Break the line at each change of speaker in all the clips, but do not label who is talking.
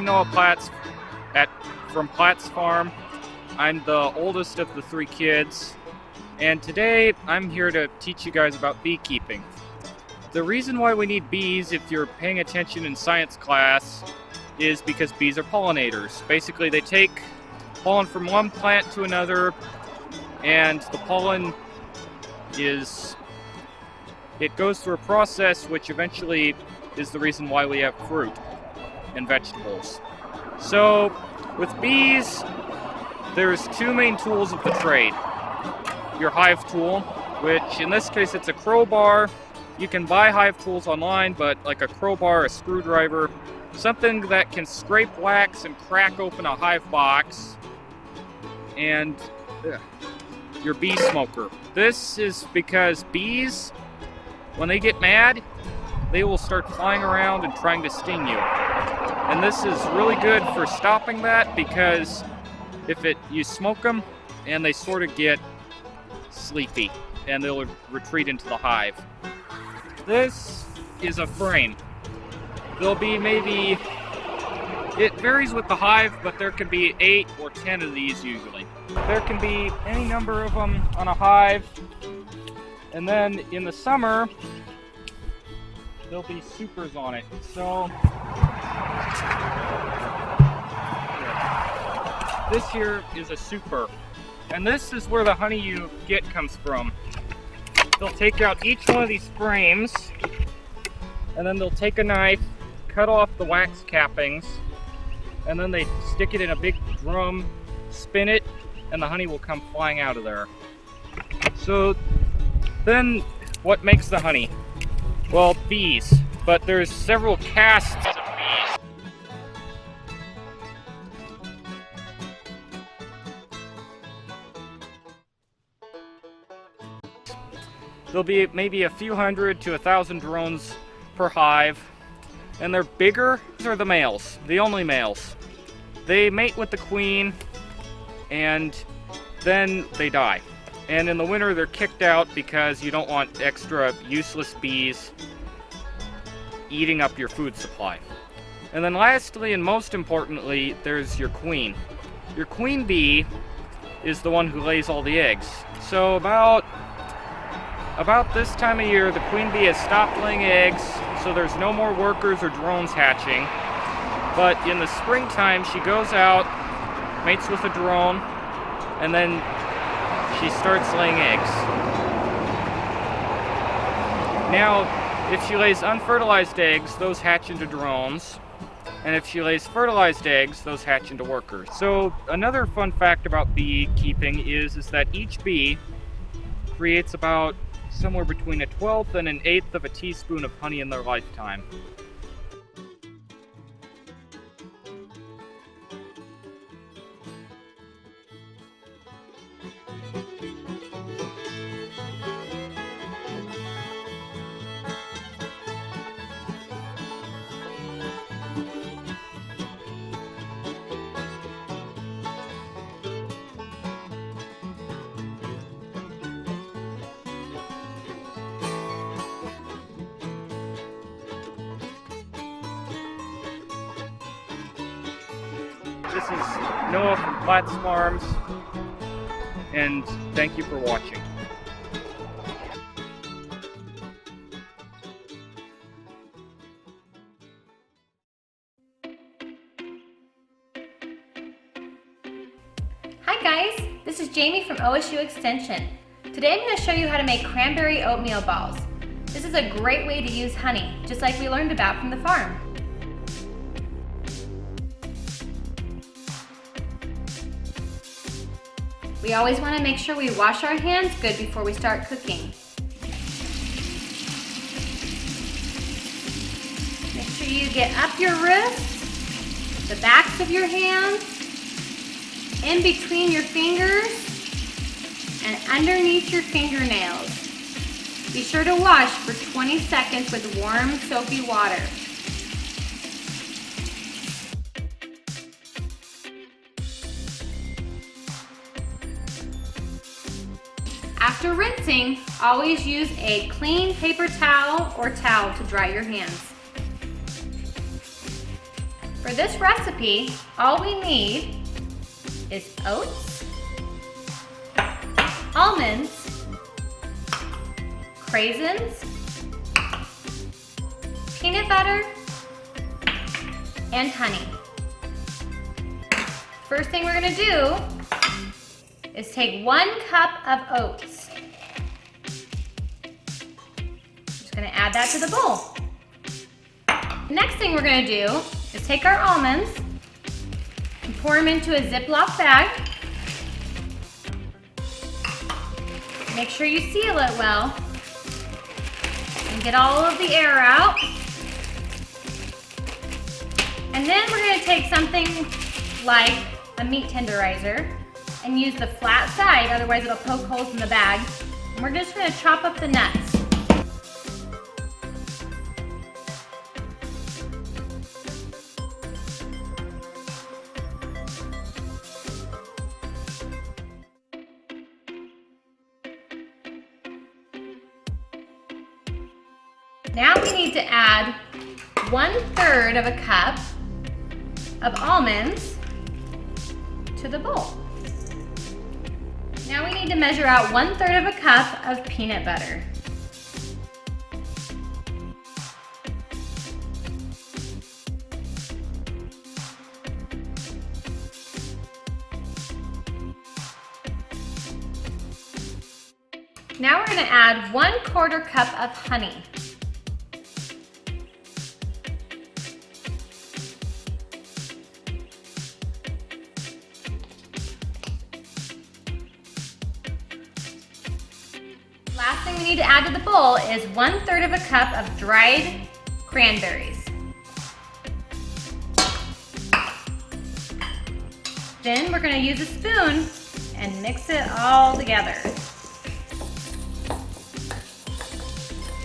I'm Noah Platz from Platz Farm. I'm the oldest of the 3 kids, and today I'm here to teach you guys about beekeeping. The reason why we need bees, if you're paying attention in science class, is because bees are pollinators. Basically, they take pollen from one plant to another, and the pollen it goes through a process which eventually is the reason why we have fruit and vegetables. So, with bees, there's 2 main tools of the trade. Your hive tool, which in this case it's a crowbar. You can buy hive tools online, but like a crowbar, a screwdriver, something that can scrape wax and crack open a hive box, and your bee smoker. This is because bees, when they get mad, they will start flying around and trying to sting you. And this is really good for stopping that, because you smoke them and they sort of get sleepy and they'll retreat into the hive. This is a frame. There'll be it varies with the hive, but there can be 8 or 10 of these usually. There can be any number of them on a hive, and then in the summer there'll be supers on it. So this here is a super, and this is where the honey you get comes from. They'll take out each one of these frames, and then they'll take a knife, cut off the wax cappings, and then they stick it in a big drum, spin it, and the honey will come flying out of there. So then what makes the honey? Well, bees, but there's several castes of bees. There'll be maybe a few hundred to 1,000 drones per hive, and they're bigger. These are the males, the only males. They mate with the queen, and then they die. And in the winter they're kicked out because you don't want extra useless bees eating up your food supply. And then lastly, and most importantly, there's your queen. Your queen bee is the one who lays all the eggs. So about this time of year, the queen bee has stopped laying eggs, so there's no more workers or drones hatching. But in the springtime, she goes out, mates with a drone, and then she starts laying eggs. Now, if she lays unfertilized eggs, those hatch into drones. And if she lays fertilized eggs, those hatch into workers. So another fun fact about beekeeping is that each bee creates about somewhere between 1/12 and 1/8 of a teaspoon of honey in their lifetime. This is Noah from Platz Farms, and thank you for watching.
Hi guys, this is Jamie from OSU Extension. Today I'm going to show you how to make cranberry oatmeal balls. This is a great way to use honey, just like we learned about from the farm. We always want to make sure we wash our hands good before we start cooking. Make sure you get up your wrists, the backs of your hands, in between your fingers, and underneath your fingernails. Be sure to wash for 20 seconds with warm, soapy water. After rinsing, always use a clean paper towel or towel to dry your hands. For this recipe, all we need is oats, almonds, craisins, peanut butter, and honey. First thing we're gonna do is take 1 cup of oats. Just gonna add that to the bowl. Next thing we're gonna do is take our almonds and pour them into a Ziploc bag. Make sure you seal it well and get all of the air out. And then we're gonna take something like a meat tenderizer and use the flat side, otherwise it'll poke holes in the bag. And we're just gonna chop up the nuts. Now we need to add 1/3 of a cup of almonds to the bowl. Now we need to measure out 1/3 of a cup of peanut butter. Now we're going to add 1/4 cup of honey. Last thing we need to add to the bowl is 1/3 of a cup of dried cranberries. Then we're going to use a spoon and mix it all together.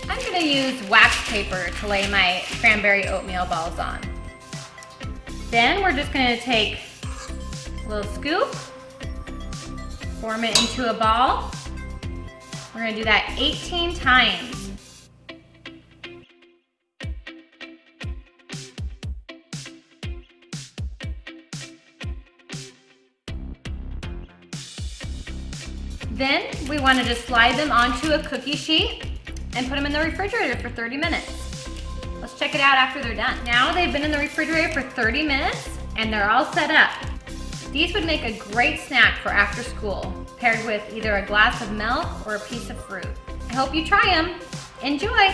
I'm going to use wax paper to lay my cranberry oatmeal balls on. Then we're just going to take a little scoop, form it into a ball. We're going to do that 18 times. Then we want to just slide them onto a cookie sheet and put them in the refrigerator for 30 minutes. Let's check it out after they're done. Now they've been in the refrigerator for 30 minutes and they're all set up. These would make a great snack for after school, paired with either a glass of milk or a piece of fruit. I hope you try them. Enjoy!